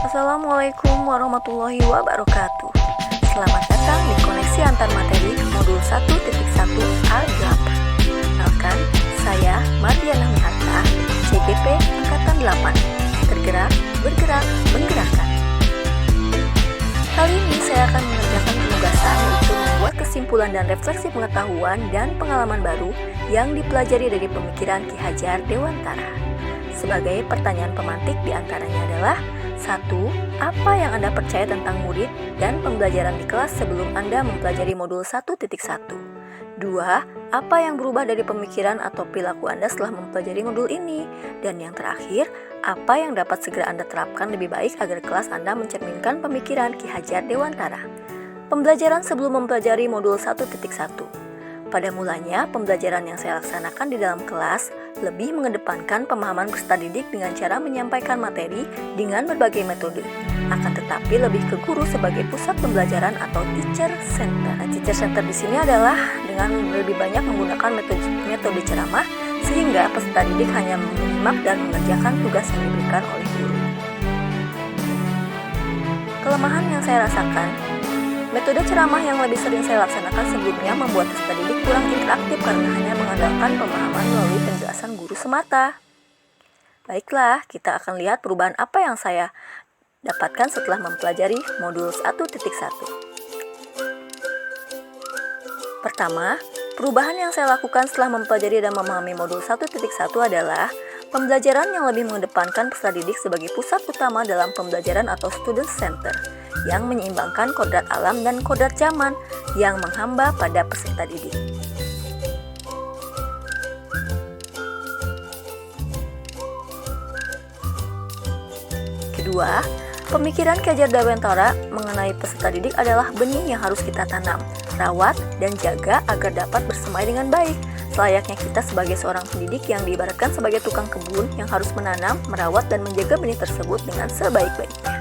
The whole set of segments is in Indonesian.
Assalamualaikum warahmatullahi wabarakatuh. Selamat datang di Koneksi Antar Materi Modul 1.1 A8. Kenalkan, saya Mardiana Miharta, CGP Angkatan 8. Tergerak, bergerak, menggerakkan. Kali ini saya akan mengerjakan penugasan untuk membuat kesimpulan dan refleksi pengetahuan dan pengalaman baru yang dipelajari dari pemikiran Ki Hajar Dewantara. Sebagai pertanyaan pemantik diantaranya adalah: 1. Apa yang Anda percaya tentang murid dan pembelajaran di kelas sebelum Anda mempelajari modul 1.1? 2. Apa yang berubah dari pemikiran atau perilaku Anda setelah mempelajari modul ini? Dan yang terakhir, apa yang dapat segera Anda terapkan lebih baik agar kelas Anda mencerminkan pemikiran Ki Hajar Dewantara? Pembelajaran sebelum mempelajari modul 1.1. Pada mulanya, pembelajaran yang saya laksanakan di dalam kelas lebih mengedepankan pemahaman peserta didik dengan cara menyampaikan materi dengan berbagai metode. Akan tetapi lebih ke guru sebagai pusat pembelajaran atau teacher center. Teacher center di sini adalah dengan lebih banyak menggunakan metode ceramah sehingga peserta didik hanya menyimak dan mengerjakan tugas yang diberikan oleh guru. Kelemahan yang saya rasakan: metode ceramah yang lebih sering saya laksanakan sebelumnya membuat peserta didik kurang interaktif karena hanya mengandalkan pemahaman melalui penjelasan guru semata. Baiklah, kita akan lihat perubahan apa yang saya dapatkan setelah mempelajari modul 1.1. Pertama, perubahan yang saya lakukan setelah mempelajari dan memahami modul 1.1 adalah pembelajaran yang lebih mengedepankan peserta didik sebagai pusat utama dalam pembelajaran atau student center, yang menyeimbangkan kodrat alam dan kodrat zaman yang menghamba pada peserta didik. Kedua, pemikiran Ki Hajar Dewantara mengenai peserta didik adalah benih yang harus kita tanam, rawat, dan jaga agar dapat bersemai dengan baik. Selayaknya kita sebagai seorang pendidik yang diibaratkan sebagai tukang kebun yang harus menanam, merawat, dan menjaga benih tersebut dengan sebaik-baiknya.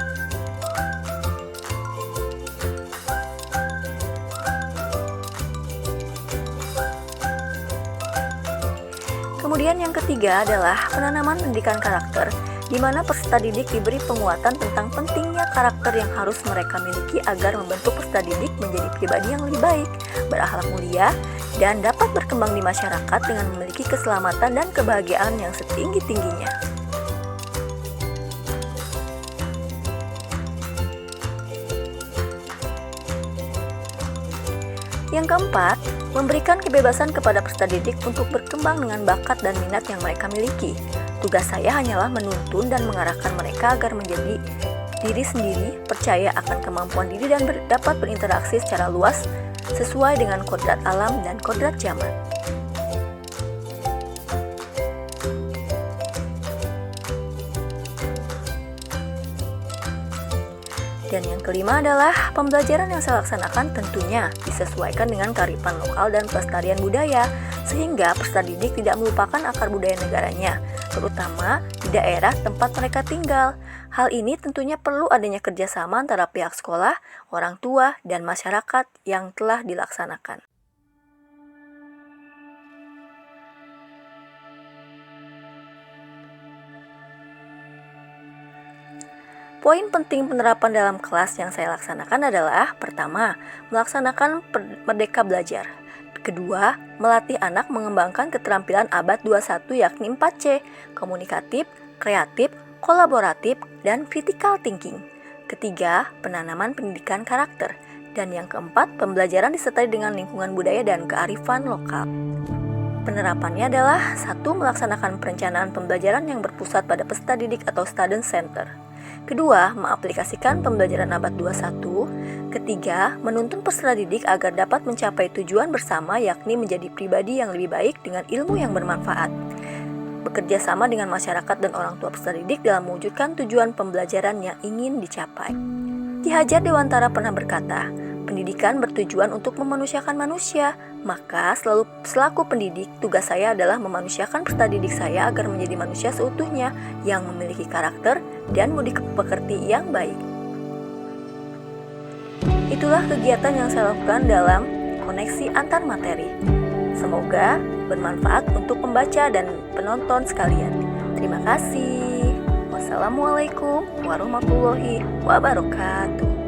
Kemudian yang ketiga adalah penanaman pendidikan karakter, di mana peserta didik diberi penguatan tentang pentingnya karakter yang harus mereka miliki agar membentuk peserta didik menjadi pribadi yang lebih baik, berakhlak mulia, dan dapat berkembang di masyarakat dengan memiliki keselamatan dan kebahagiaan yang setinggi-tingginya. Yang keempat, memberikan kebebasan kepada peserta didik untuk berkembang dengan bakat dan minat yang mereka miliki. Tugas saya hanyalah menuntun dan mengarahkan mereka agar menjadi diri sendiri, percaya akan kemampuan diri dan dapat berinteraksi secara luas sesuai dengan kodrat alam dan kodrat zaman. Dan yang kelima adalah pembelajaran yang saya laksanakan tentunya disesuaikan dengan kearifan lokal dan pelestarian budaya, sehingga peserta didik tidak melupakan akar budaya negaranya, terutama di daerah tempat mereka tinggal. Hal ini tentunya perlu adanya kerjasama antara pihak sekolah, orang tua, dan masyarakat yang telah dilaksanakan. Poin penting penerapan dalam kelas yang saya laksanakan adalah: pertama, melaksanakan Merdeka Belajar. Kedua, melatih anak mengembangkan keterampilan abad 21 yakni 4C, komunikatif, kreatif, kolaboratif, dan critical thinking. Ketiga, penanaman pendidikan karakter. Dan yang keempat, pembelajaran disertai dengan lingkungan budaya dan kearifan lokal. Penerapannya adalah: 1. Melaksanakan perencanaan pembelajaran yang berpusat pada peserta didik atau student center. Kedua, mengaplikasikan pembelajaran abad 21. Ketiga, menuntun peserta didik agar dapat mencapai tujuan bersama yakni menjadi pribadi yang lebih baik dengan ilmu yang bermanfaat. Bekerja sama dengan masyarakat dan orang tua peserta didik dalam mewujudkan tujuan pembelajaran yang ingin dicapai. Ki Hajar Dewantara pernah berkata, pendidikan bertujuan untuk memanusiakan manusia, maka selaku pendidik, tugas saya adalah memanusiakan peserta didik saya agar menjadi manusia seutuhnya yang memiliki karakter dan budi pekerti yang baik. Itulah kegiatan yang saya lakukan dalam koneksi antar materi. Semoga bermanfaat untuk pembaca dan penonton sekalian. Terima kasih. Wassalamualaikum warahmatullahi wabarakatuh.